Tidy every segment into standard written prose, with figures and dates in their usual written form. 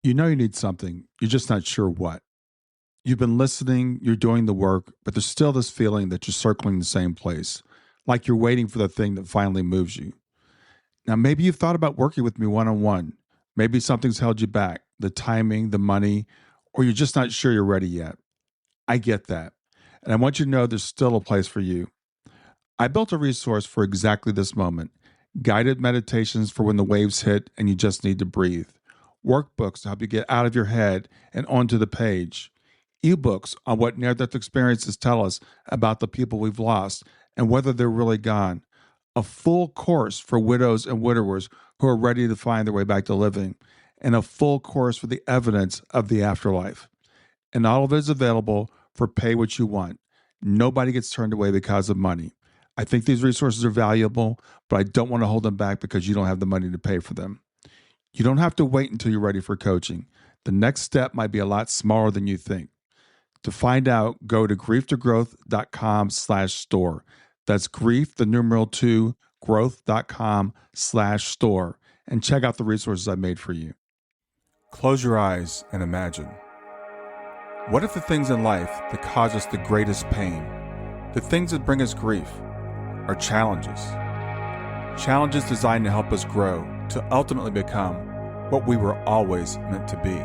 You know you need something, you're just not sure what. You've been listening, you're doing the work, but there's still this feeling that you're circling the same place, like you're waiting for the thing that finally moves you. Now, maybe you've thought about working with me one on one. Maybe something's held you back, the timing, the money, or you're just not sure you're ready yet. I get that. And I want you to know there's still a place for you. I built a resource for exactly this moment, guided meditations for when the waves hit and you just need to breathe, workbooks to help you get out of your head and onto the page, ebooks on what near death experiences tell us about the people we've lost and whether they're really gone, a full course for widows and widowers who are ready to find their way back to living, and a full course for the evidence of the afterlife. And all of it is available for pay what you want. Nobody gets turned away because of money. I think these resources are valuable, but I don't want to hold them back because you don't have the money to pay for them. You don't have to wait until you're ready for coaching. The next step might be a lot smaller than you think. To find out, go to grieftogrowth.com/store. That's grief, the numeral 2, growth.com/store, and check out the resources I made for you. Close your eyes and imagine. What if the things in life that cause us the greatest pain, the things that bring us grief, are challenges? Challenges designed to help us grow, to ultimately become what we were always meant to be.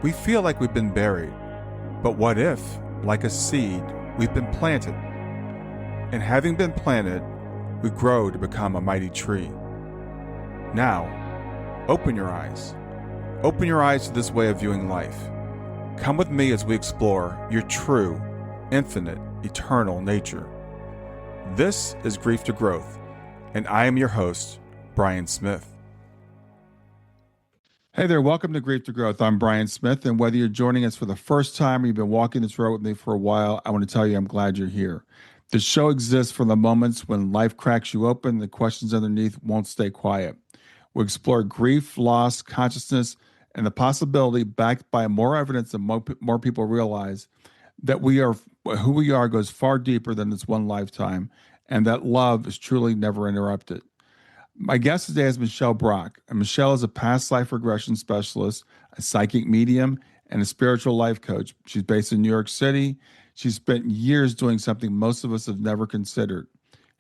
We feel like we've been buried, but what if, like a seed, we've been planted? And having been planted, we grow to become a mighty tree. Now, open your eyes. Open your eyes to this way of viewing life. Come with me as we explore your true, infinite, eternal nature. This is Grief to Growth, and I am your host, Brian Smith. Hey there, welcome to Grief to Growth. I'm Brian Smith, and whether you're joining us for the first time or you've been walking this road with me for a while, I want to tell you I'm glad you're here. The show exists for the moments when life cracks you open, the questions underneath won't stay quiet. We explore grief, loss, consciousness, and the possibility, backed by more evidence than more people realize, that who we are goes far deeper than this one lifetime, and that love is truly never interrupted. My guest today is Michelle Brock, and Michelle is a past life regression specialist, a psychic medium, and a spiritual life coach. She's based in New York City. She's spent years doing something most of us have never considered,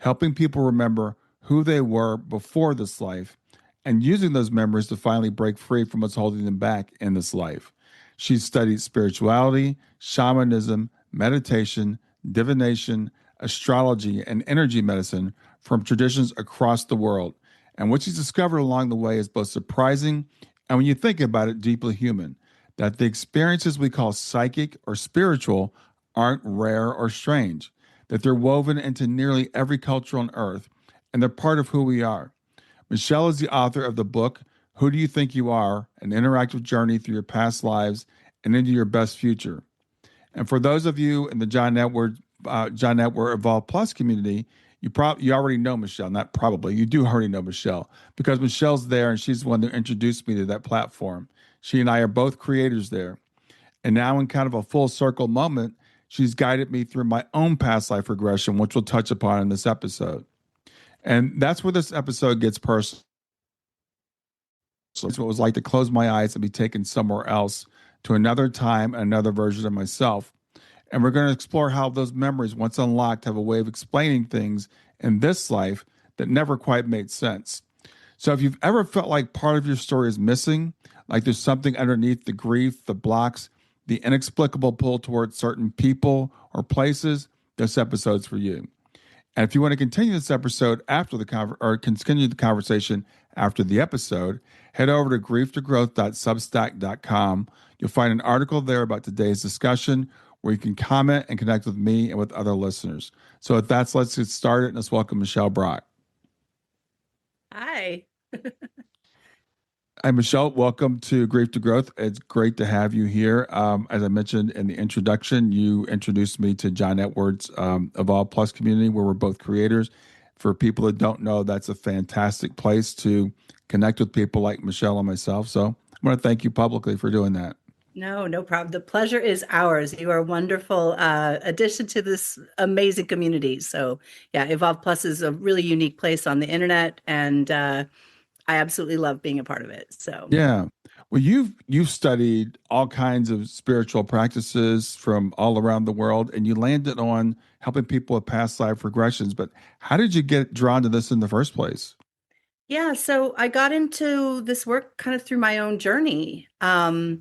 helping people remember who they were before this life and using those memories to finally break free from what's holding them back in this life. She's studied spirituality, shamanism, meditation, divination, astrology, and energy medicine from traditions across the world. And what she's discovered along the way is both surprising and, when you think about it, deeply human. That the experiences we call psychic or spiritual aren't rare or strange, that they're woven into nearly every culture on earth, and they're part of who we are. Michelle is the author of the book, Who Do You Think You Are? An Interactive Journey Through Your Past Lives and Into Your Best Future. And for those of you in the John Edward Evolve Plus community, you already know Michelle. Not probably, you do already know Michelle, because Michelle's there and she's the one that introduced me to that platform. She and I are both creators there. And now, in kind of a full circle moment, she's guided me through my own past life regression, which we'll touch upon in this episode. And that's where this episode gets personal. So it's what it was like to close my eyes and be taken somewhere else to another time and another version of myself. And we're going to explore how those memories, once unlocked, have a way of explaining things in this life that never quite made sense. So if you've ever felt like part of your story is missing, like there's something underneath the grief, the blocks, the inexplicable pull towards certain people or places, this episode's for you. And if you want to continue this episode after continue the conversation after the episode, head over to grieftogrowth.substack.com. You'll find an article there about today's discussion where you can comment and connect with me and with other listeners. So with that, let's get started and let's welcome Michelle Brock. Hi. Hi, Michelle. Welcome to Grief to Growth. It's great to have you here. As I mentioned in the introduction, you introduced me to John Edward's Evolve Plus community, where we're both creators. For people that don't know, that's a fantastic place to connect with people like Michelle and myself. So I want to thank you publicly for doing that. No problem. The pleasure is ours. You are a wonderful addition to this amazing community. So yeah, Evolve Plus is a really unique place on the internet, and I absolutely love being a part of it. So yeah, Well, you've studied all kinds of spiritual practices from all around the world, and you landed on helping people with past life regressions. But how did you get drawn to this in the first place? Yeah, so I got into this work kind of through my own journey. I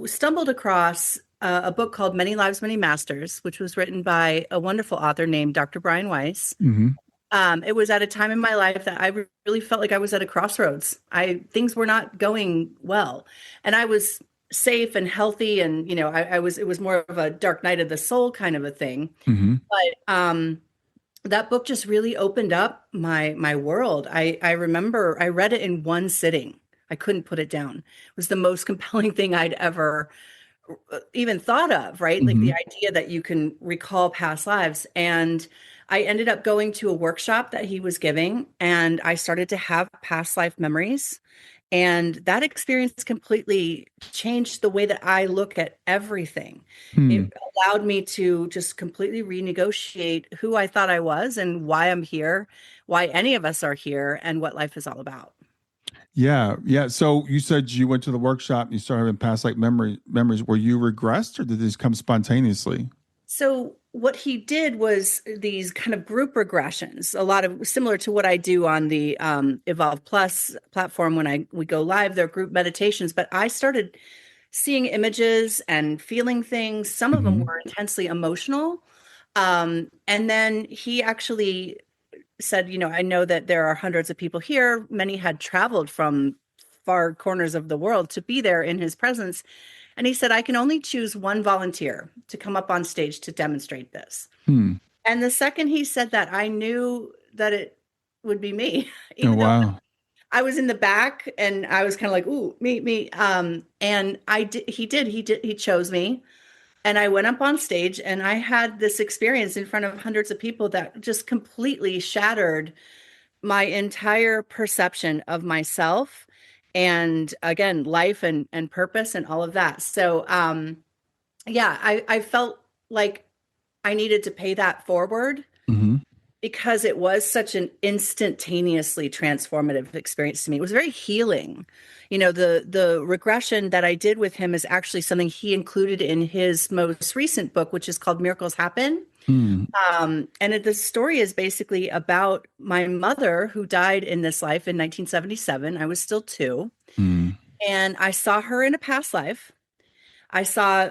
stumbled across a book called Many Lives, Many Masters, which was written by a wonderful author named Dr. Brian Weiss. Hmm. It was at a time in my life that I really felt like I was at a crossroads. Things were not going well, and I was safe and healthy, and it was more of a dark night of the soul kind of a thing. Hmm. But that book just really opened up my world. I remember I read it in one sitting. I couldn't put it down. It was the most compelling thing I'd ever even thought of, right? Like the Hmm. idea that you can recall past lives. And I ended up going to a workshop that he was giving, and I started to have past life memories. And that experience completely changed the way that I look at everything. Hmm. It allowed me to just completely renegotiate who I thought I was and why I'm here, why any of us are here, and what life is all about. Yeah, yeah. So you said you went to the workshop and you started having past like memories. Were you regressed, or did these come spontaneously? So what he did was these kind of group regressions, a lot of similar to what I do on the Evolve Plus platform when we go live. They're group meditations, but I started seeing images and feeling things. Some of them Hmm. were intensely emotional. And then he actually said, I know that there are hundreds of people here. Many had traveled from far corners of the world to be there in his presence. And he said, I can only choose one volunteer to come up on stage to demonstrate this. Hmm. And the second he said that, I knew that it would be me, Oh, even though wow. I was in the back and I was kind of like, ooh, me. And he chose me. And I went up on stage and I had this experience in front of hundreds of people that just completely shattered my entire perception of myself and again, life and purpose and all of that. So, yeah, I felt like I needed to pay that forward Hmm. because it was such an instantaneously transformative experience to me. It was very healing. The regression that I did with him is actually something he included in his most recent book, which is called Miracles Happen. Hmm. The story is basically about my mother who died in this life in 1977. I was still two, Hmm. and I saw her in a past life. I saw,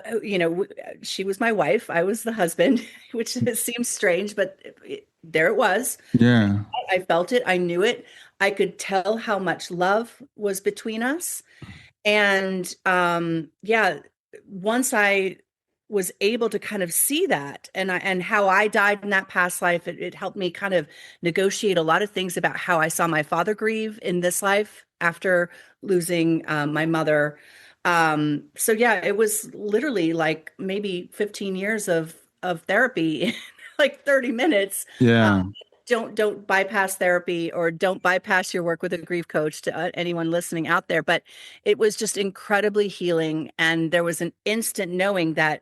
she was my wife. I was the husband, which seems strange, but there it was. Yeah. I felt it. I knew it. I could tell how much love was between us. And yeah, once I was able to kind of see that and how I died in that past life, it helped me kind of negotiate a lot of things about how I saw my father grieve in this life after losing my mother. So yeah, it was literally like maybe 15 years of therapy in like 30 minutes. Yeah. Don't bypass therapy or don't bypass your work with a grief coach to anyone listening out there, but it was just incredibly healing, and there was an instant knowing that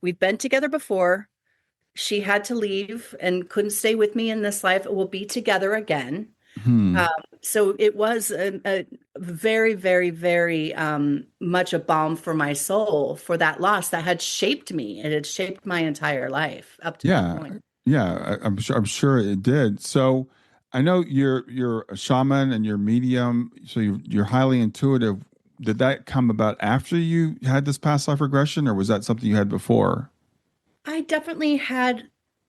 we've been together before. She had to leave and couldn't stay with me in this life. We'll be together again. Hmm. um, so it was a very, very, very much a balm for my soul for that loss that had shaped me. It had shaped my entire life up to that Yeah. point. Yeah. I'm sure it did. So I know you're a shaman and you're medium, so you're highly intuitive. Did that come about after you had this past life regression, or was that something you had before? I definitely had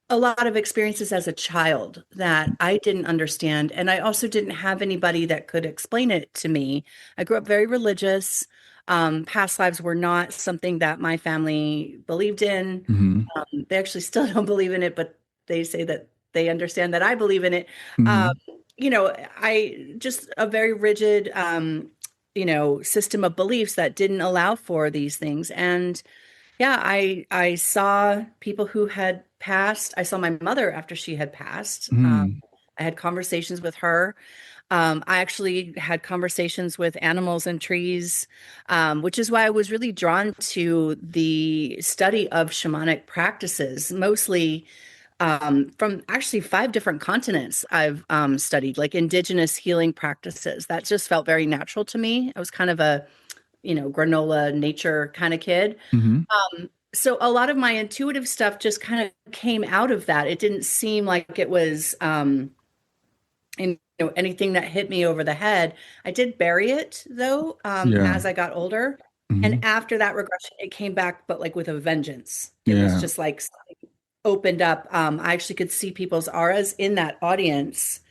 a lot of experiences as a child that I didn't understand. And I also didn't have anybody that could explain it to me. I grew up very religious. Past lives were not something that my family believed in. Hmm. They actually still don't believe in it, but they say that they understand that I believe in it. Um, Hmm. I just a very rigid, system of beliefs that didn't allow for these things. And yeah, I saw people who had passed. I saw my mother after she had passed. Hmm. I had conversations with her. I actually had conversations with animals and trees, which is why I was really drawn to the study of shamanic practices, mostly from actually 5 different continents. I've studied like indigenous healing practices. That just felt very natural to me. I was kind of a, granola nature kind of kid. Hmm. So a lot of my intuitive stuff just kind of came out of that. It didn't seem like it was, anything that hit me over the head. I did bury it though, Yeah. as I got older. And Hmm. after that regression, it came back, but like with a vengeance. It was Yeah. just like something opened up. I actually could see people's auras in that audience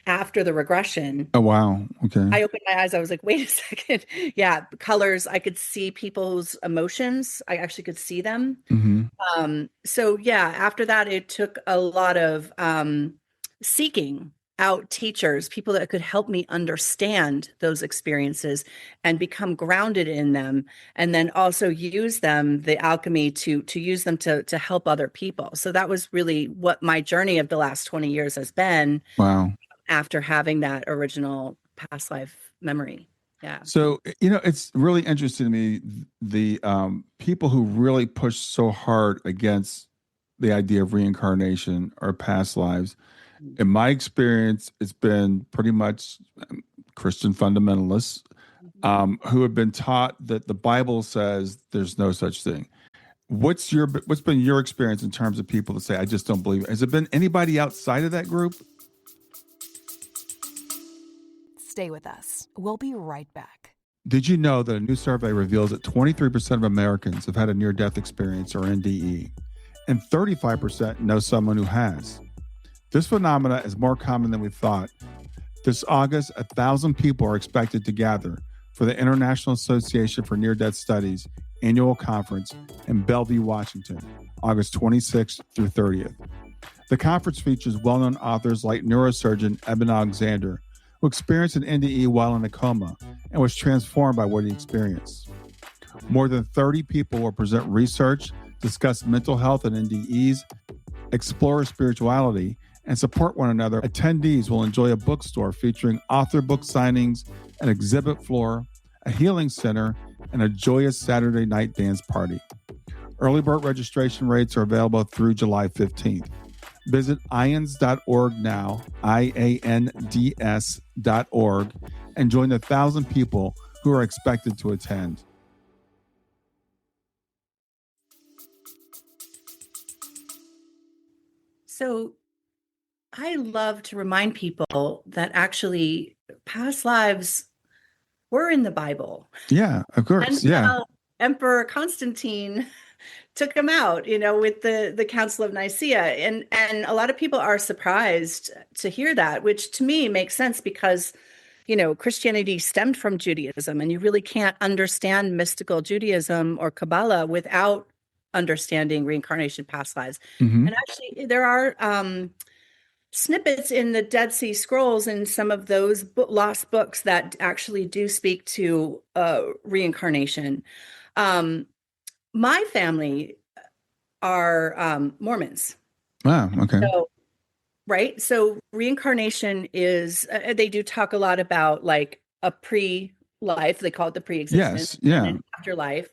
after the regression. Oh, wow. Okay. I opened my eyes. I was like, wait a second. Yeah, colors. I could see people's emotions. I actually could see them. Hmm. So yeah, after that, it took a lot of seeking out teachers, people that could help me understand those experiences and become grounded in them, and then also use them, the alchemy to use them to help other people. So that was really what my journey of the last 20 years has been Wow. after having that original past life memory. Yeah. So, it's really interesting to me the people who really push so hard against the idea of reincarnation or past lives. In my experience, it's been pretty much Christian fundamentalists Mhm. who have been taught that the Bible says there's no such thing. What's been your experience in terms of people that say I just don't believe it? Has it been anybody outside of that group? Stay with us. We'll be right back. Did you know that a new survey reveals that 23% of Americans have had a near death experience or NDE, and 35% know someone who has? This phenomena is more common than we thought. This August, 1,000 people are expected to gather for the International Association for Near Death Studies annual conference in Bellevue, Washington, August 26th through 30th. The conference features well known authors like neurosurgeon Eben Alexander, who experienced an NDE while in a coma and was transformed by what he experienced. More than 30 people will present research, discuss mental health and NDEs, explore spirituality, and support one another. Attendees will enjoy a bookstore featuring author book signings, an exhibit floor, a healing center, and a joyous Saturday night dance party. Early bird registration rates are available through July 15th. Visit ians.org now, IANDS.org, and join the 1,000 people who are expected to attend. So I love to remind people that actually past lives were in the Bible. Yeah, of course. And Yeah. Emperor Constantine took them out, with the Council of Nicaea. And a lot of people are surprised to hear that, which to me makes sense because, Christianity stemmed from Judaism, and you really can't understand mystical Judaism or Kabbalah without understanding reincarnation, past lives. Mm-hmm. And actually, there are snippets in the Dead Sea Scrolls and some of those lost books that actually do speak to reincarnation. Um, my family are Mormons. Wow. Okay. So, right. So reincarnation is, they do talk a lot about like a pre-life. They call it the pre-existence Yes. and Yeah. an afterlife.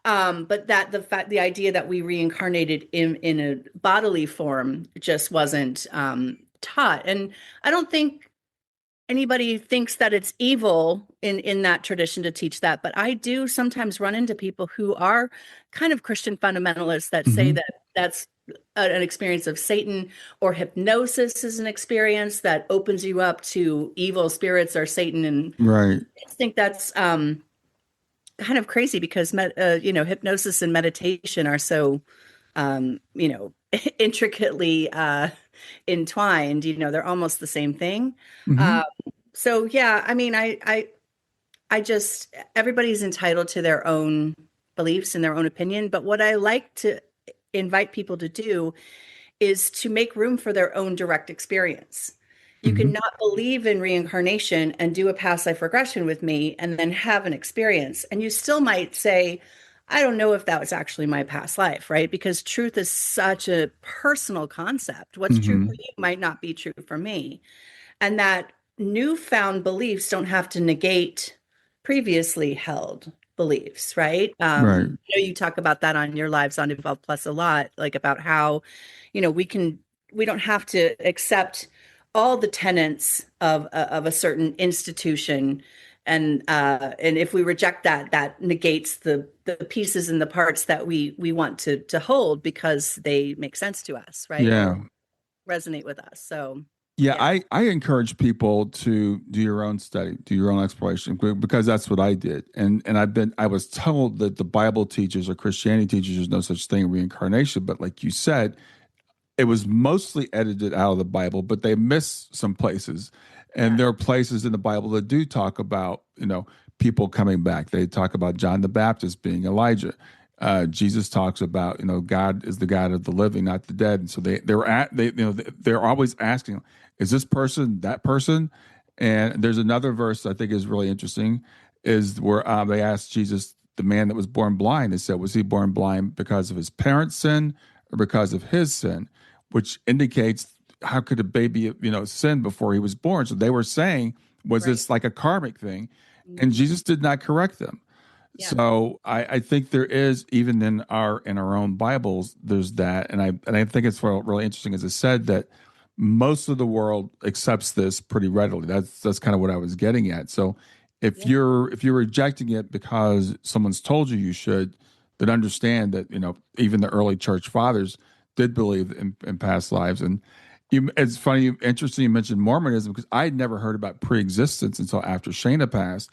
But that the idea that we reincarnated in a bodily form just wasn't taught. And I don't think anybody thinks that it's evil in that tradition to teach that, but I do sometimes run into people who are kind of Christian fundamentalists that say Mm-hmm. that that's an experience of Satan, or hypnosis is an experience that opens you up to evil spirits or Satan. And Right. I just think that's kind of crazy because hypnosis and meditation are so um, you know intricately entwined. They're almost the same thing. Mm-hmm. um, so yeah, I mean, I just, everybody's entitled to their own beliefs and their own opinion, but what I like to invite people to do is to make room for their own direct experience. You Mm-hmm. can not believe in reincarnation and do a past life regression with me and then have an experience. And you still might say, I don't know if that was actually my past life, right? Because truth is such a personal concept. What's true Mm-hmm. for you might not be true for me. And that newfound beliefs don't have to negate previously held. beliefs, right? Right. You talk about that on your lives on Evolve Plus a lot, like about how, we don't have to accept all the tenets of a certain institution. And if we reject that, that negates the pieces and the parts that we want to hold because they make sense to us, right? Or Yeah. resonate with us. So Yeah, yeah, I encourage people to do your own study, do your own exploration, because that's what I did. And I was told that the Bible teaches or Christianity teaches there's no such thing as reincarnation, but like you said, it was mostly edited out of the Bible, but they miss some places. And yeah, there are places in the Bible that do talk about, people coming back. They talk about John the Baptist being Elijah. Jesus talks about, God is the God of the living, not the dead. And so they're always asking, is this person that person? And there's another verse I think is really interesting, is where they asked Jesus, the man that was born blind. They said, was he born blind because of his parents' sin or because of his sin? Which indicates how could a baby, sin before he was born? So they were saying, was right. this like a karmic thing? And Mhm. Jesus did not correct them. Yeah, So I think there is, even in our own Bibles, there's that, and I think it's really interesting, as I said, that most of the world accepts this pretty readily. That's kind of what I was getting at. So if yeah, you're rejecting it because someone's told you should, then understand that even the early church fathers did believe in past lives. And it's funny, interesting you mentioned Mormonism, because I had never heard about pre-existence until after Shayna passed.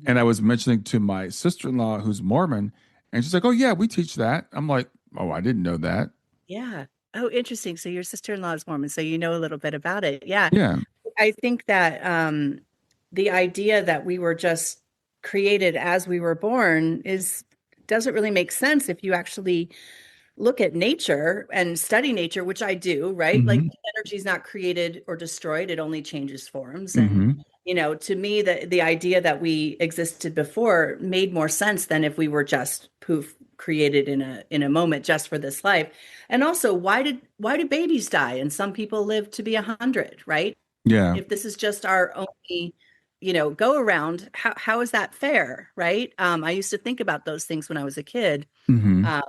And I mhm. was mentioning to my sister-in-law who's Mormon, and she's like, "Oh yeah, we teach that." I'm like, "Oh, I didn't know that." Yeah. Oh, interesting. So your sister-in-law is Mormon, so you know a little bit about it. Yeah. Yeah. I think that the idea that we were just created as we were born is doesn't really make sense if you actually look at nature and study nature, which I do, right? Like Mm-hmm. energy is not created or destroyed, it only changes forms. And, Mm-hmm. to me, the idea that we existed before made more sense than if we were just poof created in a moment just for this life. And also, why do babies die and some people live to be 100, right? Yeah. If this is just our only go around, how is that fair, right? I used to think about those things when I was a kid. Mm-hmm. um,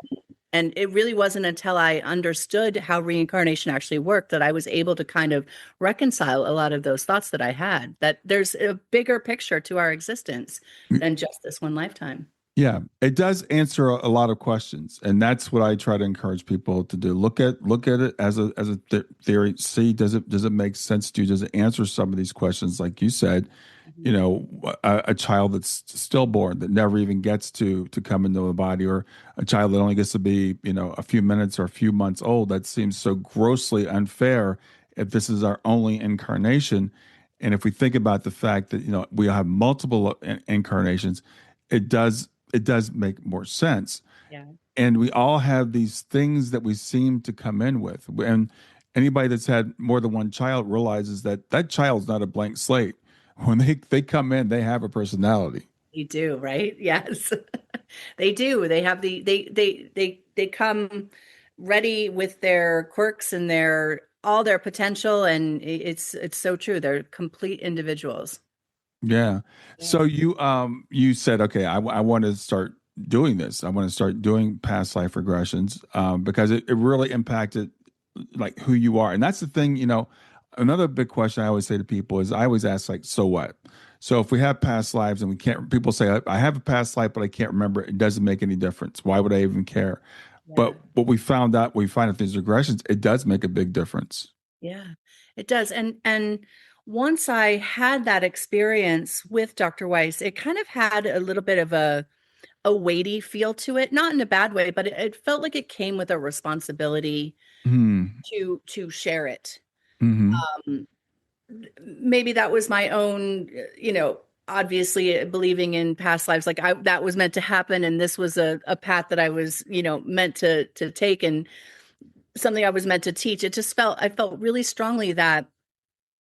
and it really wasn't until I understood how reincarnation actually worked that I was able to kind of reconcile a lot of those thoughts that I had, that there's a bigger picture to our existence than just this one lifetime. Yeah, it does answer a lot of questions, and that's what I try to encourage people to do. Look at it as a theory. See, does it make sense to you? Does it answer some of these questions, like you said? Mhm. A child that's stillborn that never even gets to come into the body, or a child that only gets to be a few minutes or a few months old. That seems so grossly unfair if this is our only incarnation. And if we think about the fact that we have multiple incarnations, it does make more sense. Yeah, And we all have these things that we seem to come in with. And anybody that's had more than one child realizes that that child's not a blank slate. When they come in, they have a personality. they do, right? Yes. They do. They have they come ready with their quirks and their all their potential, and it's so true. They're complete individuals. Yeah. Yeah. So you said, okay, I want to start doing this. I want to start doing past life regressions, because it really impacted like who you are. And that's the thing, another big question I always say to people is, I always ask, like, so what? So if we have past lives and we can't, people say, I have a past life, but I can't remember, it doesn't make any difference. Why would I even care? Yeah. But what we find with these regressions, it does make a big difference. Yeah, it does. And once I had that experience with Dr. Weiss, it kind of had a little bit of a weighty feel to it, not in a bad way, but it felt like it came with a responsibility Hmm. to share it. Hmm. Um, Maybe that was my own, obviously believing in past lives, like that was meant to happen, and this was a path that I was, meant to take, and something I was meant to teach. I felt really strongly that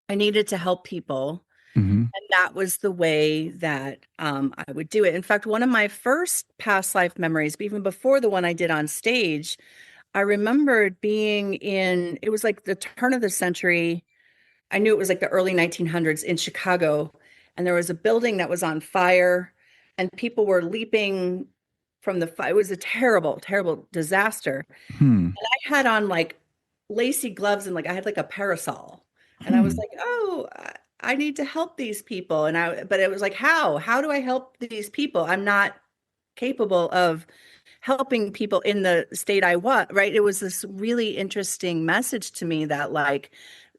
I needed to help people. Hmm. And that was the way that I would do it. In fact, one of my first past life memories, even before the one I did on stage, I remembered being it was like the turn of the century. I knew it was like the early 1900s in Chicago. And there was a building that was on fire. and people were leaping from the fire. It was a terrible, terrible disaster. Hmm. And I had on like lacy gloves and like I had like a parasol. And I was Hmm. like, oh, I need to help these people. But it was like, how? How do I help these people? I'm not capable of helping people in the state I was, right? It was this really interesting message to me that like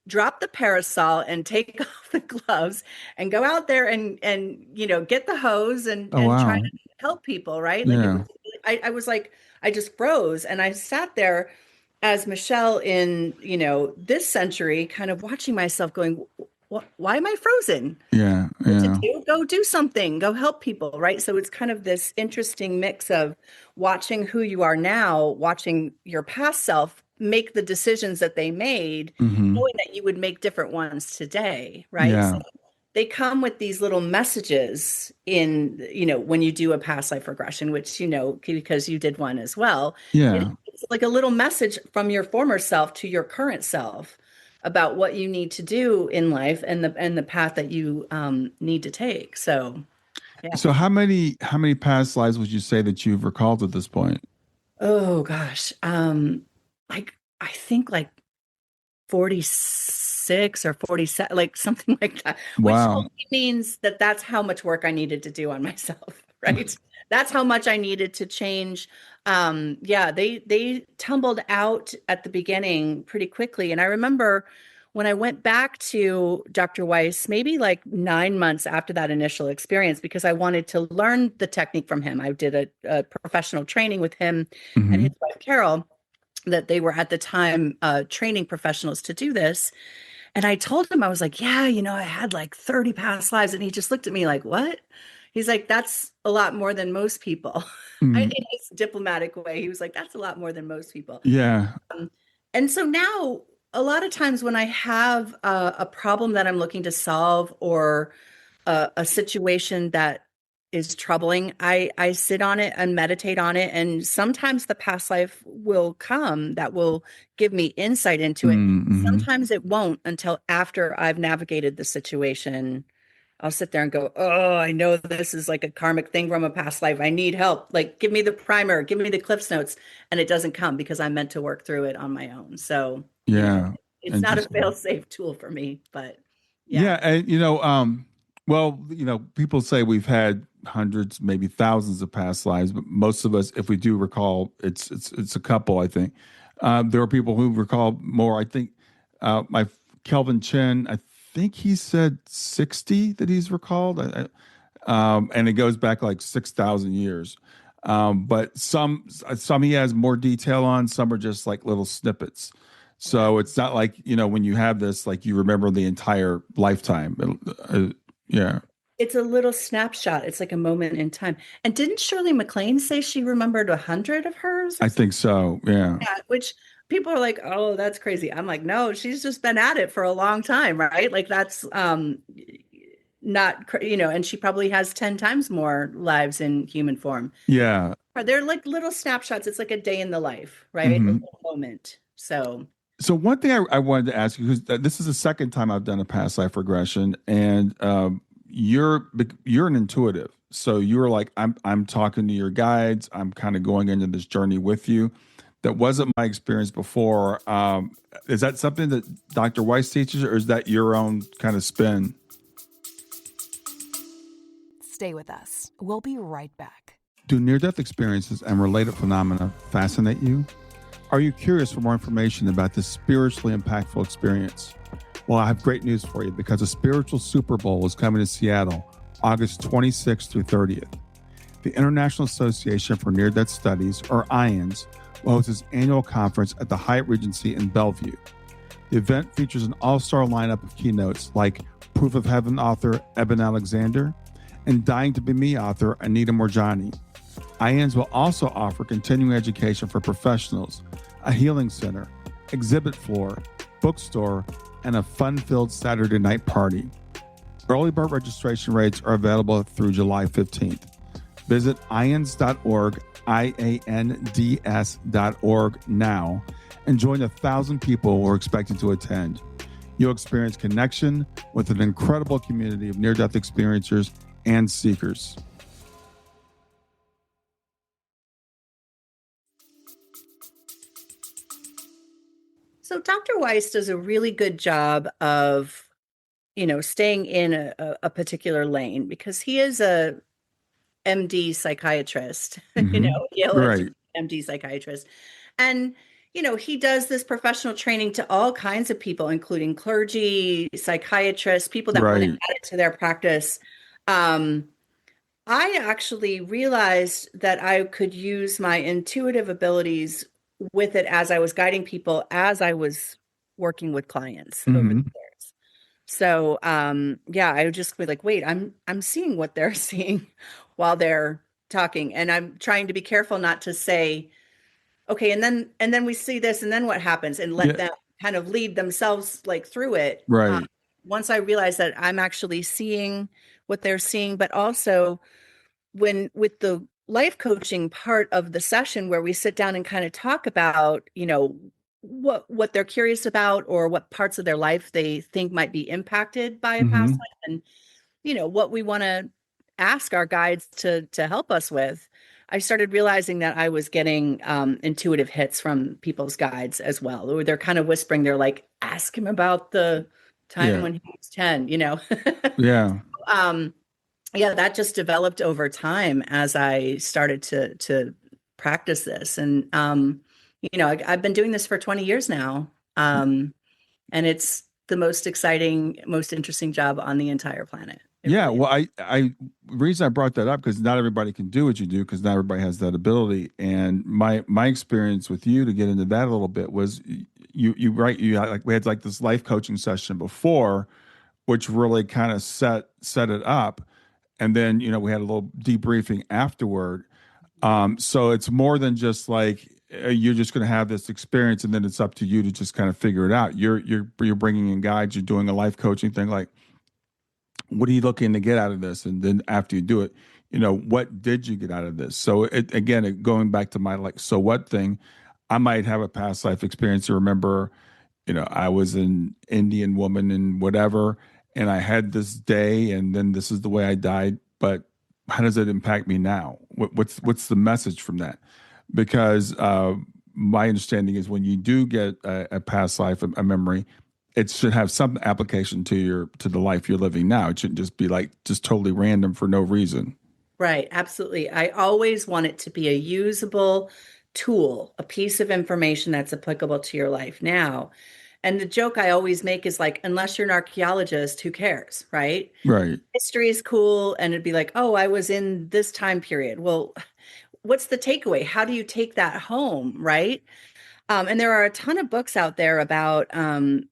drop the parasol and take off the gloves and go out there and get the hose Oh, and try wow. to help people, right? Like it Yeah. was I was like I just froze and I sat there as Michelle in, this century kind of watching myself going, why am I frozen? Yeah. What to Yeah. do? Go do something, go help people, right? So it's kind of this interesting mix of watching who you are now, watching your past self make the decisions that they made, Hmm. knowing that you would make different ones today, right? So Yeah. they come with these little messages in, when you do a past life regression, which, because you did one as well, Yeah. it's like a little message from your former self to your current self about what you need to do in life and the path that you need to take. So, yeah. So how many past lives would you say that you've recalled at this point? Oh gosh. Like I think like 46 or 47, like something like that, which Wow. only means that that's how much work I needed to do on myself, right? That's how much I needed to change. Yeah, they tumbled out at the beginning pretty quickly. And I remember when I went back to Dr. Weiss, maybe like 9 months after that initial experience, because I wanted to learn the technique from him. I did a professional training with him and his Hmm. wife, Carol, that they were at the time training professionals to do this. And I told him, I was like, yeah, I had like 30 past lives. And he just looked at me like, what? He's like, that's a lot more than most people. In Hmm. his diplomatic way, he was like, that's a lot more than most people. Yeah. Um, and so now, a lot of times when I have a problem that I'm looking to solve or a situation that is troubling, I sit on it and meditate on it. And sometimes the past life will come that will give me insight into it. Mm-hmm. Sometimes it won't until after I've navigated the situation. I'll sit there and go, oh, I know this is like a karmic thing from a past life. I need help. Like, give me the primer, give me the Cliffs Notes. And it doesn't come because I'm meant to work through it on my own. So, Yeah. it's not a Interesting. fail-safe tool for me, but yeah. Yeah, and well, people say we've had hundreds, maybe thousands of past lives, but most of us, if we do recall, it's a couple. I think there are people who recall more. I think my Kelvin Chin, I think he said 60 that he's recalled, and it goes back like 6,000 years. But some he has more detail on. Some are just like little snippets. So it's not like, when you have this, like you remember the entire lifetime. Yeah, It's a little snapshot. It's like a moment in time. And didn't Shirley MacLaine say she remembered 100 of hers or I something? think so. Yeah. Yeah, which people are like, oh, that's crazy. I'm like, no, she's just been at it for a long time, right? Like that's not, and she probably has 10 times more lives in human form. Yeah. They're like little snapshots. It's like a day in the life, right? A Hmm. little moment. So, So one thing I wanted to ask you, because this is the second time I've done a past life regression, and you're an intuitive. So you're like, I'm talking to your guides. I'm kind of going into this journey with you. That wasn't my experience before. Is that something that Dr. Weiss teaches, or is that your own kind of spin? Stay with us. We'll be right back. Do near-death experiences and related phenomena fascinate you? Are you curious for more information about this spiritually impactful experience? Well, I have great news for you because a spiritual Super Bowl is coming to Seattle, August 26th through 30th. The International Association for Near-Death Studies, or IANS, will host its annual conference at the Hyatt Regency in Bellevue. The event features an all-star lineup of keynotes like Proof of Heaven author Eben Alexander and Dying to Be Me author Anita Morjani. IANS will also offer continuing education for professionals, a healing center, exhibit floor, bookstore, and a fun-filled Saturday night party. Early bird registration rates are available through July 15th. Visit ians.org, IANDS.org now, and join the 1,000 people who are expected to attend. You'll experience connection with an incredible community of near-death experiencers and seekers. So Dr. Weiss does a really good job of, staying in a particular lane because he is a MD psychiatrist, Hmm. Yale Right. educated MD psychiatrist. And, he does this professional training to all kinds of people, including clergy, psychiatrists, people that want to Right. add it to their practice. Um, I actually realized that I could use my intuitive abilities with it as I was guiding people, as I was working with clients over the Hmm. years. So, yeah, I would just be like, wait, I'm seeing what they're seeing while they're talking, and I'm trying to be careful not to say, okay, and then we see this, and then what happens, and let Yeah. them kind of lead themselves like through it. Right. Once I realize that I'm actually seeing what they're seeing, but also when with the life coaching part of the session where we sit down and kind of talk about, what they're curious about or what parts of their life they think might be impacted by a past Hmm. life and what we want to ask our guides to help us with. I started realizing that I was getting intuitive hits from people's guides as well, or they're kind of whispering. They're like, ask him about the time Yeah. when he was 10. Yeah. um, yeah, that just developed over time as I started to practice this. And I've been doing this for 20 years now. And it's the most exciting, most interesting job on the entire planet. It Yeah, really is. well, the reason I brought that up because not everybody can do what you do because not everybody has that ability. And my experience with you to get into that a little bit was you right you had, like we had like this life coaching session before, which really kind of set it up, and then we had a little debriefing afterward. So it's more than just like you're just going to have this experience and then it's up to you to just kind of figure it out. You're bringing in guides. You're doing a life coaching thing like what are you looking to get out of this? And then after you do it, what did you get out of this? So going back to my like, so what thing, I might have a past life experience to remember, I was an Indian woman and whatever, and I had this day and then this is the way I died. But how does it impact me now? What's the message from that? Because my understanding is when you do get a past life, a memory, it should have some application to the life you're living now. It shouldn't just be like just totally random for no reason. Right, absolutely. I always want it to be a usable tool, a piece of information that's applicable to your life now. And the joke I always make is like, unless you're an archaeologist, who cares, right? Right. History is cool, and it'd be like, oh, I was in this time period. Well, what's the takeaway? How do you take that home, right? And there are a ton of books out there about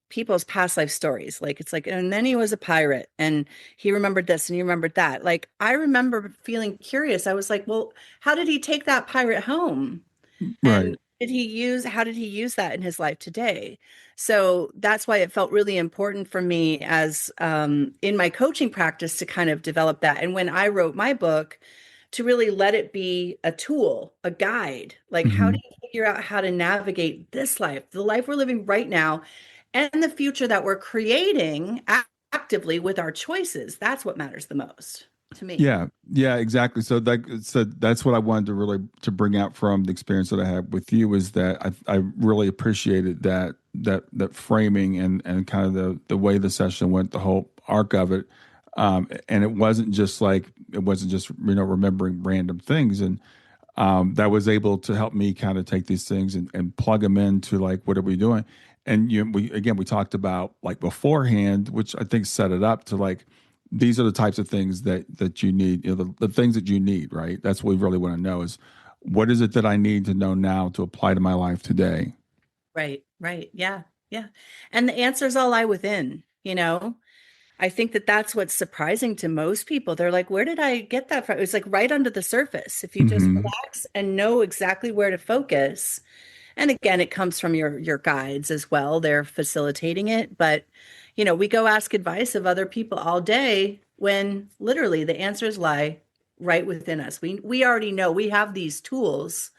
people's past life stories. Like it's like, and then he was a pirate and he remembered this and he remembered that. Like I remember feeling curious. I was like, well, how did he take that pirate home? And Right. how did he use that in his life today? So that's why it felt really important for me as in my coaching practice to kind of develop that. And when I wrote my book, to really let it be a tool, a guide. Like, how do Hmm. you figure out how to navigate this life, the life we're living right now, and the future that we're creating actively with our choices? That's what matters the most to me. Yeah, yeah, exactly. So that's what I wanted to really to bring out from the experience that I had with you is that I really appreciated that framing and kind of the way the session went, the whole arc of it. And it wasn't just remembering random things and that was able to help me kind of take these things and plug them into like what are we doing and we talked about like beforehand which I think set it up to like these are the types of things that you need the things that you need, right? That's what we really want to know is what is it that I need to know now to apply to my life today. Right, right. Yeah, yeah. And the answers all lie within. I think that that's what's surprising to most people. They're like, where did I get that from? It's like right under the surface. If you just Hmm. relax and know exactly where to focus. And again, it comes from your guides as well. They're facilitating it, but we go ask advice of other people all day when literally the answers lie right within us. We already know we have these tools.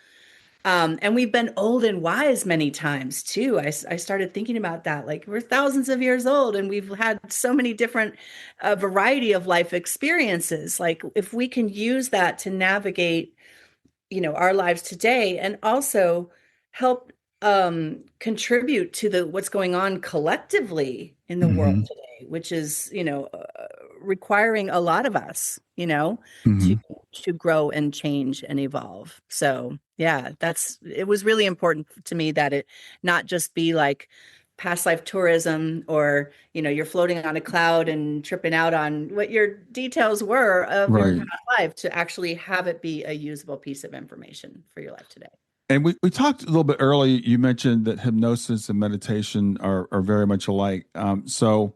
And we've been old and wise many times too. I started thinking about that. Like we're thousands of years old and we've had so many different variety of life experiences. Like if we can use that to navigate our lives today and also help contribute to the what's going on collectively in the world Hmm. today, which is, requiring a lot of us, to Hmm. grow and change and evolve. So yeah, it was really important to me that it not just be like past life tourism, or you're floating on a cloud and tripping out on what your details were of your Right. past life, to actually have it be a usable piece of information for your life today. And we talked a little bit earlier. You mentioned that hypnosis and meditation are very much alike. So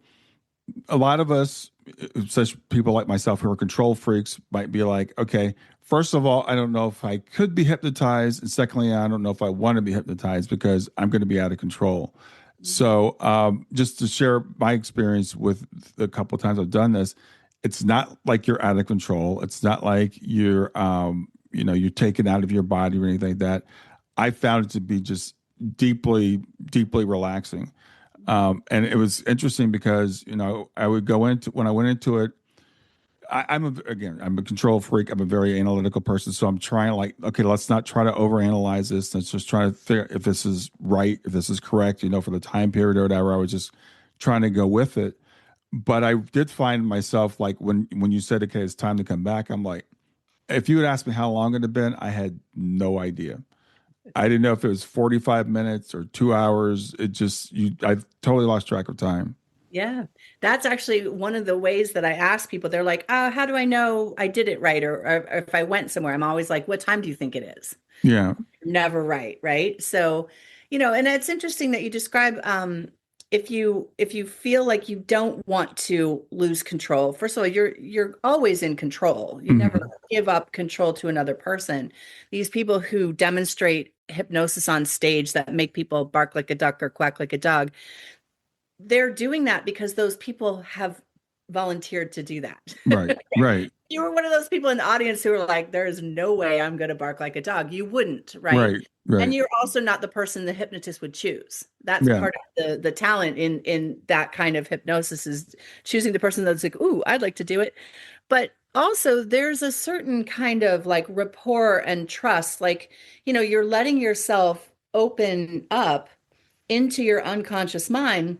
a lot of us, such people like myself who are control freaks, might be like, okay, first of all, I don't know if I could be hypnotized. And secondly, I don't know if I want to be hypnotized because I'm going to be out of control. Mhm. So just to share my experience with the couple of times I've done this, it's not like you're out of control. It's not like you're taken out of your body or anything like that. I found it to be just deeply, deeply relaxing. And it was interesting because I would go into when I went into it. I'm a control freak. I'm a very analytical person, so I'm trying like, okay, let's not try to overanalyze this. Let's just try to figure if this is right, if this is correct. For the time period or whatever. I was just trying to go with it. But I did find myself like when you said, okay, it's time to come back. I'm like, if you had asked me how long it had been, I had no idea. I didn't know if it was 45 minutes or 2 hours. I totally lost track of time. Yeah, that's actually one of the ways that I ask people. They're like, how do I know I did it right? Or if I went somewhere, I'm always like, what time do you think it is? Yeah. Never right, right? So, and it's interesting that you describe, if you feel like you don't want to lose control. First of all, you're always in control. You never Hmm. give up control to another person. These people who demonstrate hypnosis on stage that make people bark like a duck or quack like a dog, they're doing that because those people have volunteered to do that. Right. Right. You were one of those people in the audience who were like, there is no way I'm going to bark like a dog. You wouldn't, right? Right. And Right. you're also not the person the hypnotist would choose. That's Yeah. part of the talent in that kind of hypnosis, is choosing the person that's like, ooh, I'd like to do it. But also there's a certain kind of like rapport and trust. Like, you're letting yourself open up into your unconscious mind,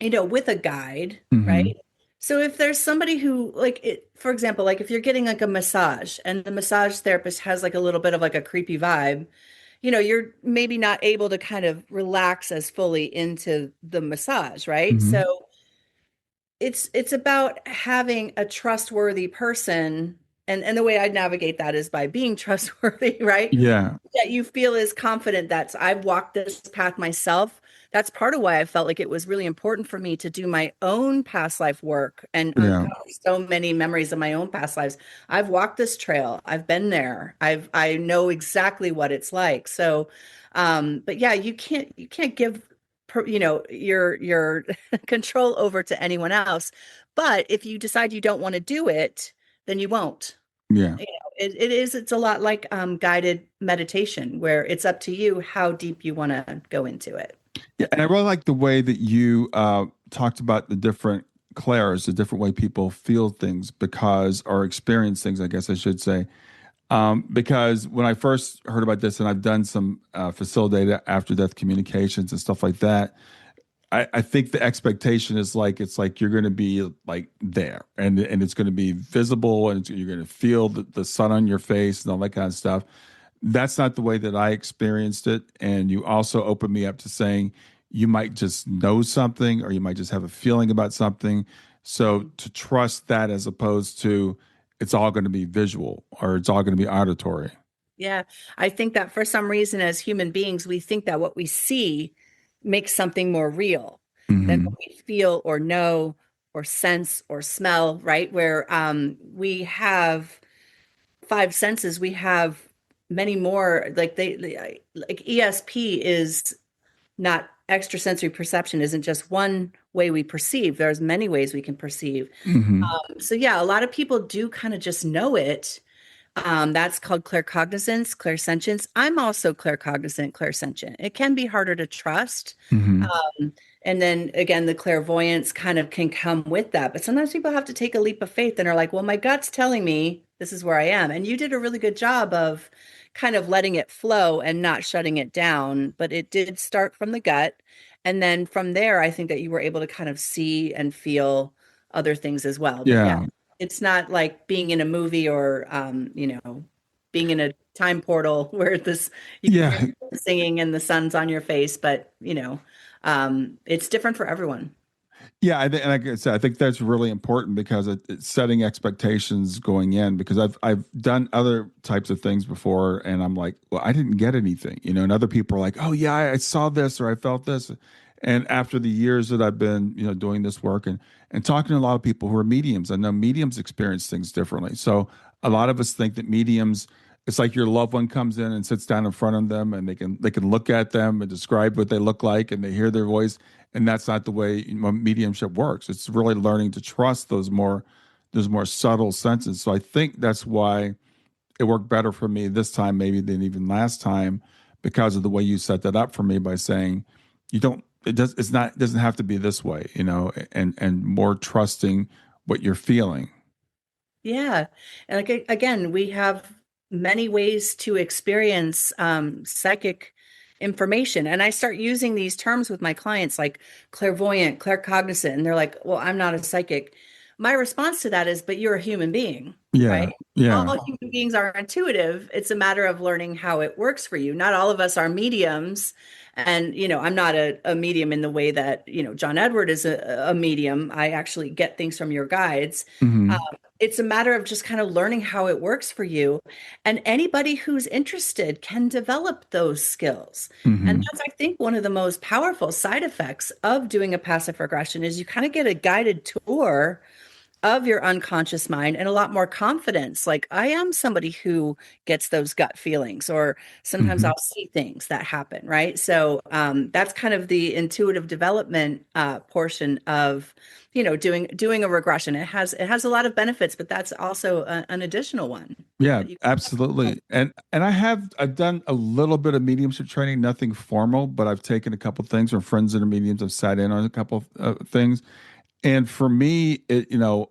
with a guide, Hmm. right? So if there's somebody who like it, for example, like if you're getting like a massage and the massage therapist has like a little bit of like a creepy vibe, you're maybe not able to kind of relax as fully into the massage, right? Hmm. So it's about having a trustworthy person, and the way I navigate that is by being trustworthy, right? Yeah. That you feel is confident that I've walked this path myself. That's part of why I felt like it was really important for me to do my own past life work and Yeah. uncover so many memories of my own past lives. I've walked this trail. I've been there. I know exactly what it's like. So, but yeah, you can't give your control over to anyone else. But if you decide you don't want to do it, then you won't. Yeah. It's a lot like guided meditation, where it's up to you how deep you want to go into it. Yeah. And I really like the way that you talked about the different clairs, the different way people feel things because or experience things, I guess I should say. Because when I first heard about this, and I've done some facilitated after death communications and stuff like that, I think the expectation is like it's like you're going to be like there, and it's going to be visible, and you're going to feel the sun on your face and all that kind of stuff. That's not the way that I experienced it. And you also opened me up to saying you might just know something, or you might just have a feeling about something. So to trust that as opposed to it's all going to be visual or it's all going to be auditory. Yeah, I think that for some reason, as human beings, we think that what we see makes something more real than what Hmm. we feel or know or sense or smell, right? Where we have five senses, we have many more. Like like ESP is not, extrasensory perception isn't just one way we perceive. There's many ways we can perceive. Hmm. So yeah, a lot of people do kind of just know it. That's called claircognizance, clairsentience. I'm also claircognizant, clairsentient. It can be harder to trust. Hmm. And then again, the clairvoyance kind of can come with that. But sometimes people have to take a leap of faith and are like, well, my gut's telling me this is where I am. And you did a really good job of kind of letting it flow and not shutting it down, but it did start from the gut. And then from there, I think that you were able to kind of see and feel other things as well. But yeah, Yeah. it's not like being in a movie or, being in a time portal where this you can hear Yeah. people singing and the sun's on your face, but it's different for everyone. Yeah, and like I said, I think that's really important because it's setting expectations going in. Because I've done other types of things before, and I'm like, well, I didn't get anything, and other people are like, oh yeah, I saw this or I felt this, and after the years that I've been, doing this work and talking to a lot of people who are mediums, I know mediums experience things differently. So a lot of us think that mediums, it's like your loved one comes in and sits down in front of them, and they can look at them and describe what they look like, and they hear their voice, and that's not the way mediumship works. It's really learning to trust those more subtle senses. So I think that's why it worked better for me this time maybe than even last time, because of the way you set that up for me by saying you don't it doesn't have to be this way, and more trusting what you're feeling. Yeah. And like, again, we have many ways to experience psychic information. And I start using these terms with my clients like clairvoyant, claircognizant, and they're like, well, I'm not a psychic. My response to that is, but you're a human being, Yeah, right? yeah. All human beings are intuitive. It's a matter of learning how it works for you. Not all of us are mediums. And, I'm not a medium in the way that, John Edward is a medium. I actually get things from your guides. Hmm. It's a matter of just kind of learning how it works for you. And anybody who's interested can develop those skills. And Hmm. that's, I think, one of the most powerful side effects of doing a passive regression is you kind of get a guided tour of your unconscious mind and a lot more confidence. Like I am somebody who gets those gut feelings, or sometimes Hmm. I'll see things that happen, right? So that's kind of the intuitive development portion of, doing a regression. It has a lot of benefits, but that's also an additional one Yeah, that you can. absolutely. And I've done a little bit of mediumship training, nothing formal, but I've taken a couple things from friends that are mediums. I've sat in on a couple of things. And for me,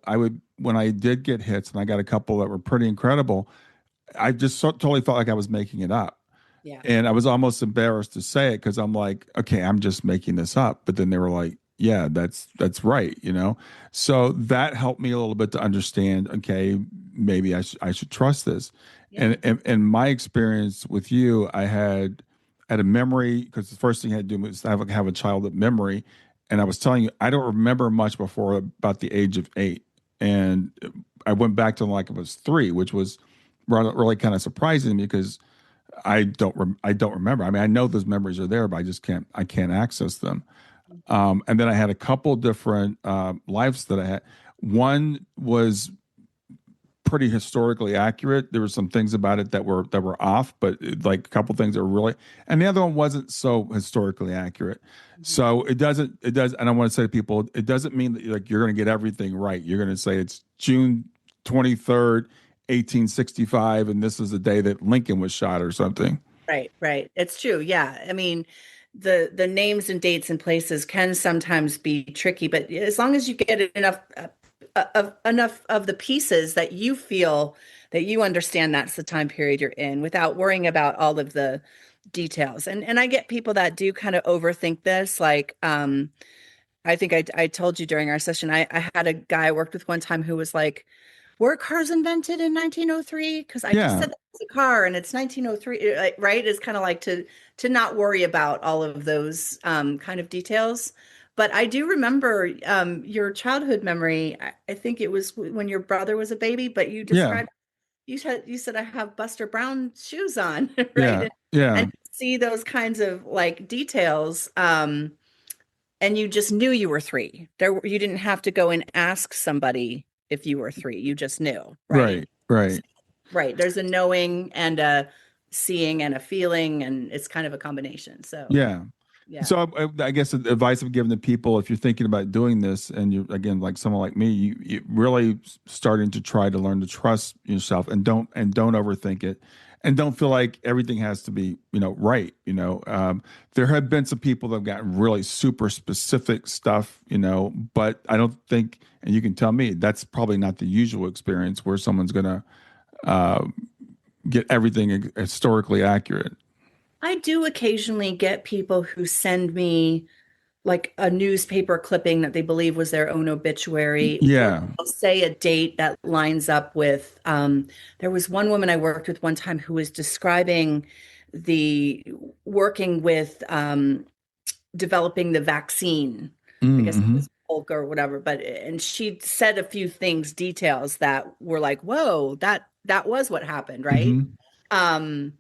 I would, when I did get hits, and I got a couple that were pretty incredible, I just totally felt like I was making it up. Yeah. And I was almost embarrassed to say it because I'm like, okay, I'm just making this up. But then they were like, yeah, that's right. So that helped me a little bit to understand, okay, maybe I should trust this. Yeah. And my experience with you, I had a memory, because the first thing I had to do was have a childhood memory. And I was telling you, I don't remember much before about the age of 8. And I went back to like I was 3, which was really kind of surprising to me because I don't remember. I mean, I know those memories are there, but I can't access them. And then I had a couple different lives that I had. One was pretty historically accurate. There were some things about it that were off, but like a couple things that were really, and the other one wasn't so historically accurate. Mhm. So it does, and I want to say to people, it doesn't mean that like you're going to get everything right. You're going to say it's June 23rd, 1865, and this is the day that Lincoln was shot or something. Right, right. It's true. Yeah. I mean, the names and dates and places can sometimes be tricky, but as long as you get enough of the pieces that you feel that you understand that's the time period you're in without worrying about all of the details. And I get people that do kind of overthink this. Like I think I told you during our session, I had a guy I worked with one time who was like, were cars invented in 1903? Because I just Yeah, said that it's a car and it's 1903, right? It's kind of like to not worry about all of those kind of details. But I do remember your childhood memory. I think it was when your brother was a baby, but yeah, you said I have Buster Brown shoes on, yeah, right? yeah. And see those kinds of like details. And you just knew you were 3. You didn't have to go and ask somebody if you were 3. You just knew, right? Right, right. Right. There's a knowing and a seeing and a feeling, and it's kind of a combination. So, Yeah. yeah. So I guess the advice I've given to people, if you're thinking about doing this, and you again like someone like me, you really starting to try to learn to trust yourself, and don't overthink it, and don't feel like everything has to be right. There have been some people that have gotten really super specific stuff, but I don't think, and you can tell me that's probably not the usual experience where someone's gonna uh, get everything historically accurate. I do occasionally get people who send me like a newspaper clipping that they believe was their own obituary, or Yeah. they'll say a date that lines up with. There was one woman I worked with one time who was describing the working with developing the vaccine. I guess it Mm-hmm. was Polk or whatever, but and she said a few things, details that were like, whoa, that was what happened, right? Mm-hmm. Um,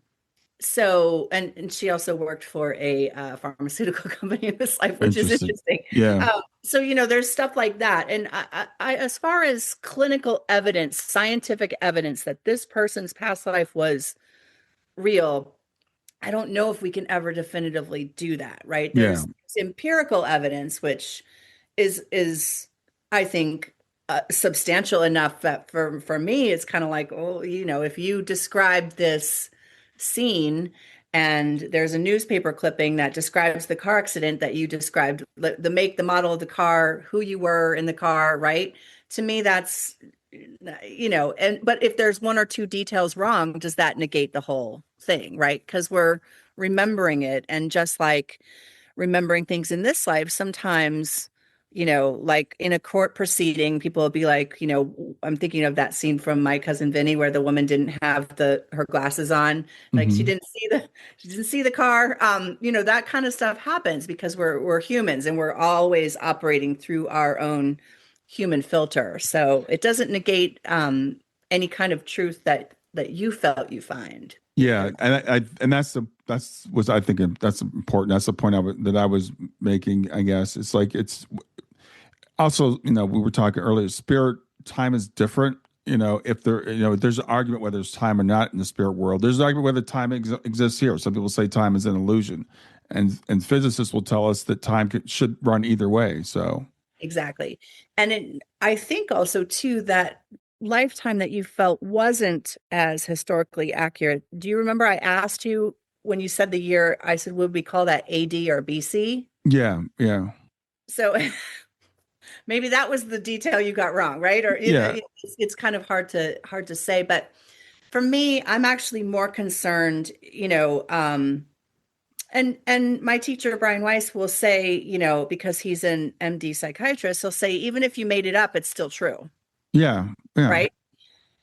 so and she also worked for a pharmaceutical company in this life, which is Interesting. interesting. Yeah. So there's stuff like that, and as far as clinical evidence, scientific evidence that this person's past life was real, I don't know if we can ever definitively do that, right? Yeah. There's empirical evidence, which is I think substantial enough that for me it's kind of like, oh, if you describe this scene and there's a newspaper clipping that describes the car accident that you described, the make, the model of the car, who you were in the car, right? To me, that's and but if there's one or two details wrong, does that negate the whole thing, right? Because we're remembering it, and just like remembering things in this life, sometimes, like in a court proceeding, people will be like, I'm thinking of that scene from My Cousin Vinny where the woman didn't have her glasses on, like Mm-hmm. she didn't see the car. That kind of stuff happens because we're humans and we're always operating through our own human filter. So it doesn't negate any kind of truth that you felt you find with Yeah, your. and and that's was I think that's important. That's the point that I was making. I guess it's like it's also, we were talking earlier. Spirit time is different. If there's an argument whether there's time or not in the spirit world. There's an argument whether time exists here. Some people say time is an illusion, and physicists will tell us that time should run either way. So Exactly. And I think also too that lifetime that you felt wasn't as historically accurate. Do you remember I asked you when you said the year, I said, would we call that AD or BC? yeah, yeah, So maybe that was the detail you got wrong, right? Or yeah, it's kind of hard to say. But for me, I'm actually more concerned, and my teacher, Brian Weiss, will say, because he's an MD psychiatrist, he'll say, even if you made it up, it's still true, yeah, yeah, right?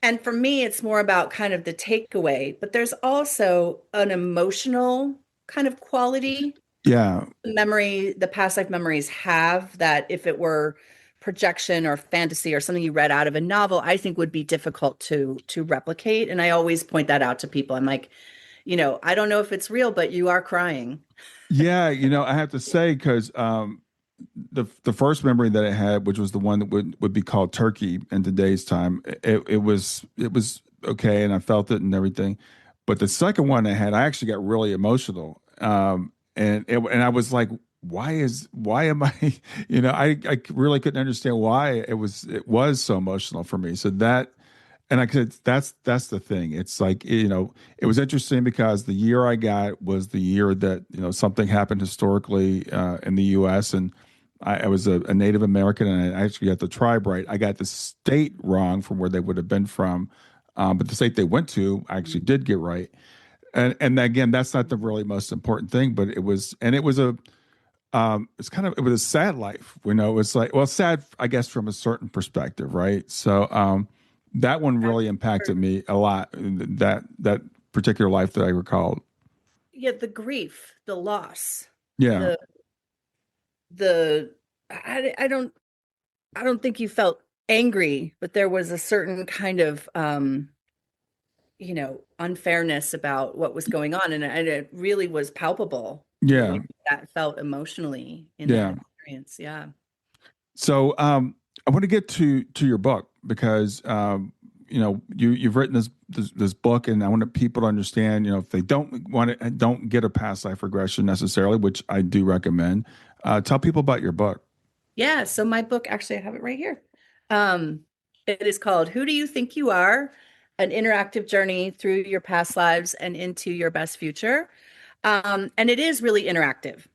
And for me, it's more about kind of the takeaway, but there's also an emotional kind of quality yeah. the past life memories have, that if it were projection or fantasy or something you read out of a novel, I think would be difficult to replicate. And I always point that out to people. I'm like, I don't know if it's real, but you are crying. Yeah, I have to say because the first memory that I had, which was the one that would be called Turkey in today's time, it was okay, and I felt it and everything. But the second one I had, I actually got really emotional, and I was like, why am I, I really couldn't understand why it was so emotional for me. So that. And I could, that's the thing. It's like, it was interesting because the year I got was the year that, something happened historically in the US. And I was a Native American and I actually got the tribe right. I got the state wrong from where they would have been from. But the state they went to, I actually did get right. And again, that's not the really most important thing, but it was a sad life. It was like, well, sad, I guess, from a certain perspective, right? So that one really impacted me a lot. That particular life that I recalled. Yeah, the grief, the loss, Yeah, the the I don't think you felt angry, but there was a certain kind of unfairness about what was going on, and it really was palpable the yeah, way that felt emotionally in that yeah. experience. Yeah. So I want to get to your book because you've written this book, and I want people to understand. If they don't get a past life regression necessarily, which I do recommend, tell people about your book. Yeah, so my book, actually I have it right here. Um it is called Who Do You Think You Are? An Interactive Journey Through Your Past Lives and Into Your Best Future. And it is really interactive.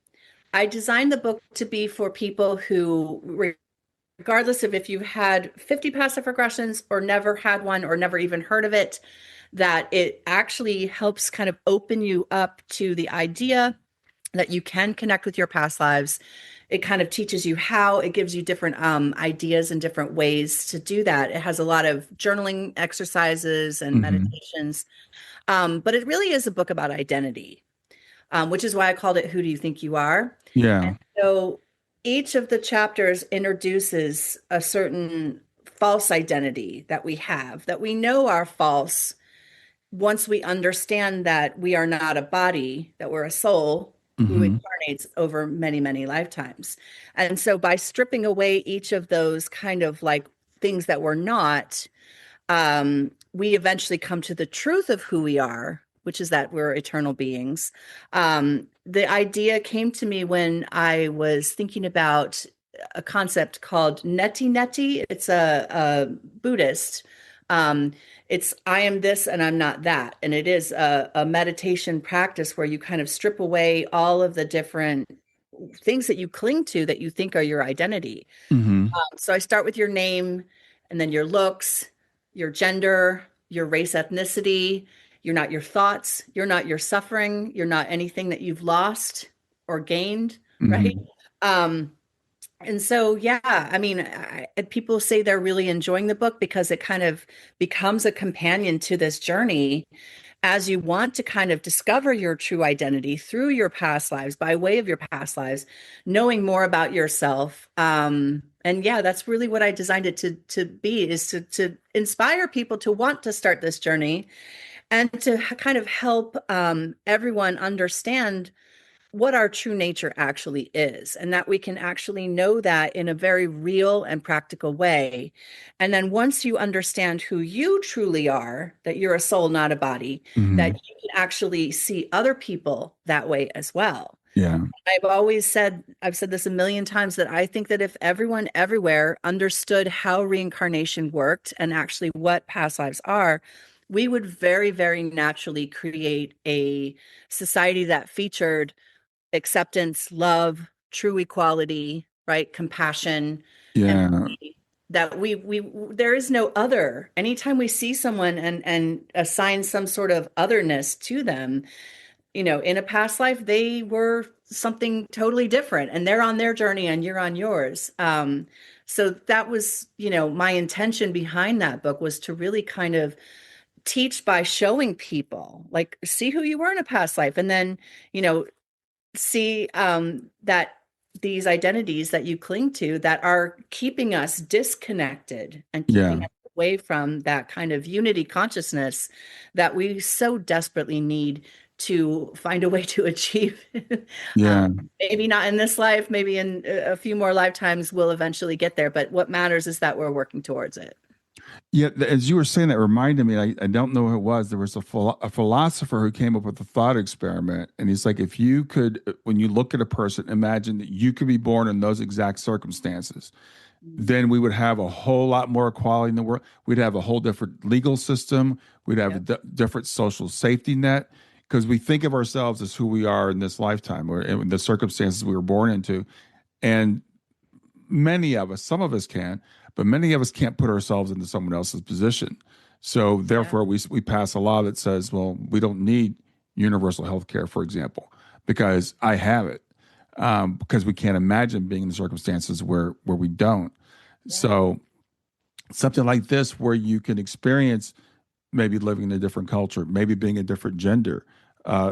I designed the book to be for people who regardless of if you've had 50 past life regressions or never had one or never even heard of it, that it actually helps kind of open you up to the idea that you can connect with your past lives. It kind of teaches you how, it gives you different ideas and different ways to do that. It has a lot of journaling exercises and Hmm. meditations, but it really is a book about identity, which is why I called it Who Do You Think You Are? And Yeah. so each of the chapters introduces a certain false identity that we have, that we know are false once we understand that we are not a body, that we're a soul who Hmm. incarnates over many, many lifetimes. And so by stripping away each of those kind of like things that we're not, we eventually come to the truth of who we are, which is that we're eternal beings. The idea came to me when I was thinking about a concept called neti neti. It's a Buddhist. Um, it's I am this and I'm not that. And it is a meditation practice where you kind of strip away all of the different things that you cling to that you think are your identity. Hmm. So I start with your name and then your looks, your gender, your race, ethnicity. You're not your thoughts. You're not your suffering. You're not anything that you've lost or gained, right? Hmm. Um, and so, yeah, I mean, people say they're really enjoying the book because it kind of becomes a companion to this journey as you want to kind of discover your true identity through your past lives, by way of your past lives, knowing more about yourself. And yeah, that's really what I designed it to be, is to inspire people to want to start this journey and to kind of help everyone understand what our true nature actually is, and that we can actually know that in a very real and practical way. And then once you understand who you truly are, that you're a soul, not a body, that Hmm. you can actually see other people that way as well. Yeah. I've said this a million times, that I think that if everyone everywhere understood how reincarnation worked and actually what past lives are, we would very, very naturally create a society that featured acceptance, love, true equality, right? Compassion, Yeah. empathy. That we there is no other. Anytime we see someone and assign some sort of otherness to them, in a past life they were something totally different, and they're on their journey and you're on yours. So that was, my intention behind that book, was to really kind of teach by showing people, like, see who you were in a past life, and then, you know, see that these identities that you cling to that are keeping us disconnected and keeping Yeah. us away from that kind of unity consciousness that we so desperately need to find a way to achieve. Yeah. Maybe not in this life, maybe in a few more lifetimes we'll eventually get there, but what matters is that we're working towards it. Yeah, as you were saying, that reminded me. I don't know who it was. There was a philosopher who came up with a thought experiment, and he's like, if you could, when you look at a person, imagine that you could be born in those exact circumstances, Mm. then we would have a whole lot more equality in the world. We'd have a whole different legal system. We'd have a Yep. different social safety net, because we think of ourselves as who we are in this lifetime, or in the circumstances we were born into, and many of us, some of us can, but many of us can't put ourselves into someone else's position. So Yeah. therefore, we pass a law that says, well, we don't need universal health care, for example, because I have it. Because we can't imagine being in circumstances where we don't. Yeah. So something like this, where you can experience maybe living in a different culture, maybe being a different gender,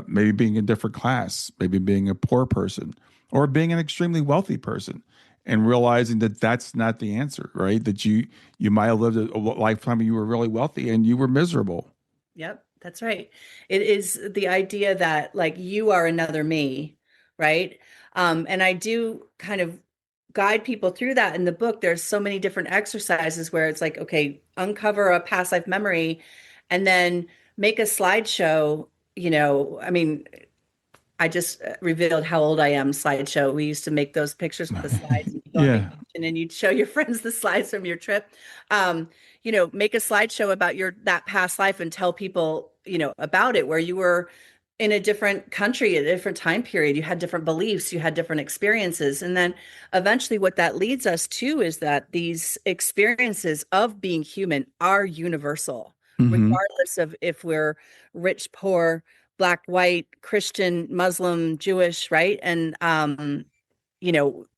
maybe being a different class, maybe being a poor person, or being an extremely wealthy person, and realizing that that's not the answer, right? That you might have lived a lifetime and you were really wealthy and you were miserable. Yep, that's right. It is the idea that, like, you are another me, right? And I do kind of guide people through that in the book. There's so many different exercises where it's like, okay, uncover a past life memory and then make a slideshow. I mean, I just revealed how old I am slideshow. We used to make those pictures with the slides, and you go on Yeah, vacation and you'd show your friends the slides from your trip. Um, make a slideshow about that past life and tell people, about it, where you were in a different country, a different time period. You had different beliefs, you had different experiences. And then eventually, what that leads us to is that these experiences of being human are universal, Mm-hmm. regardless of if we're rich, poor, black, white, Christian, Muslim, Jewish, right? And,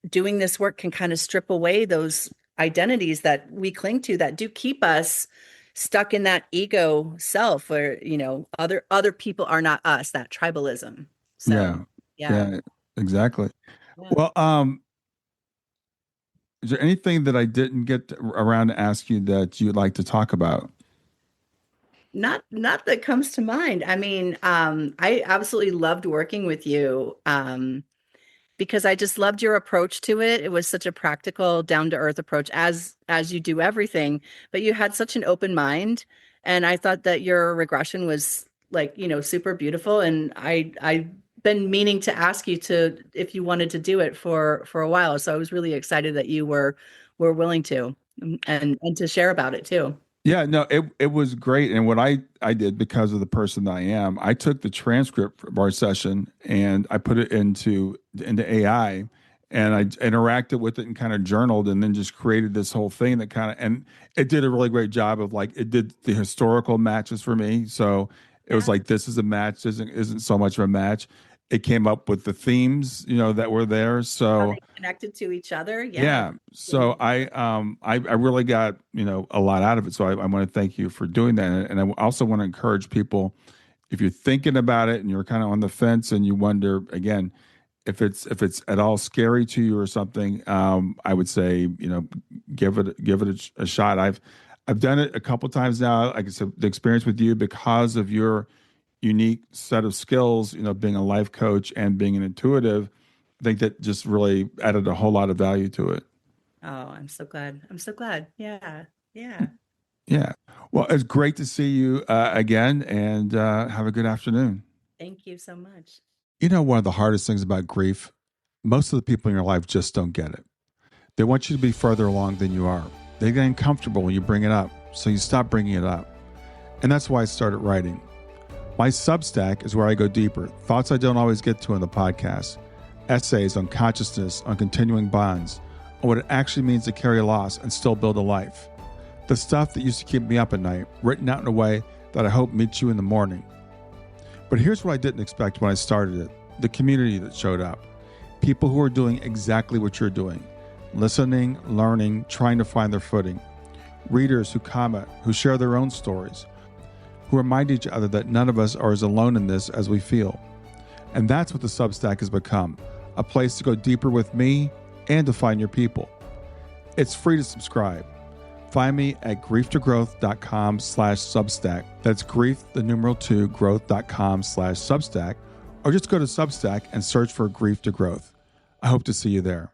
doing this work can kind of strip away those identities that we cling to that do keep us stuck in that ego self where other people are not us, that tribalism. So Yeah. yeah. Yeah, exactly. Yeah. Well, is there anything that I didn't around to ask you that you'd like to talk about? Not that comes to mind. I mean, I absolutely loved working with you. Because I just loved your approach to it. It was such a practical, down to earth approach, as you do everything, but you had such an open mind, and I thought that your regression was like, super beautiful. And I've been meaning to ask you to if you wanted to do it for a while. So I was really excited that you were willing to, and to share about it too. Yeah, no, it was great. And what I did, because of the person that I am, I took the transcript of our session and I put it into AI, and I interacted with it and kind of journaled, and then just created this whole thing that kind of, and it did a really great job of, like, it did the historical matches for me. So it was Yeah. like, this is a match, isn't so much of a match. It came up with the themes, that were there. How So they connected to each other. Yeah. yeah. So I really got, a lot out of it. So I want to thank you for doing that. And I also want to encourage people, if you're thinking about it and you're kind of on the fence and you wonder, again, if it's at all scary to you or something, I would say, give it a shot. I've done it a couple times now. Like I said, the experience with you, because of your unique set of skills, being a life coach and being an intuitive, I think that just really added a whole lot of value to it. Oh, I'm so glad. I'm so glad. Yeah. Yeah. Yeah. Well, it's great to see you again, and have a good afternoon. Thank you so much. One of the hardest things about grief, most of the people in your life just don't get it. They want you to be further along than you are. They get uncomfortable when you bring it up, so you stop bringing it up. And that's why I started writing. My Substack is where I go deeper, thoughts I don't always get to in the podcast, essays on consciousness, on continuing bonds, on what it actually means to carry a loss and still build a life. The stuff that used to keep me up at night, written out in a way that I hope meets you in the morning. But here's what I didn't expect when I started it: the community that showed up. People who are doing exactly what you're doing: listening, learning, trying to find their footing. Readers who comment, who share their own stories, who remind each other that none of us are as alone in this as we feel. And that's what the Substack has become: a place to go deeper with me and to find your people. It's free to subscribe. Find me at grieftogrowth.com/Substack. That's grief, the numeral 2, growth.com/Substack. Or just go to Substack and search for Grief to Growth. I hope to see you there.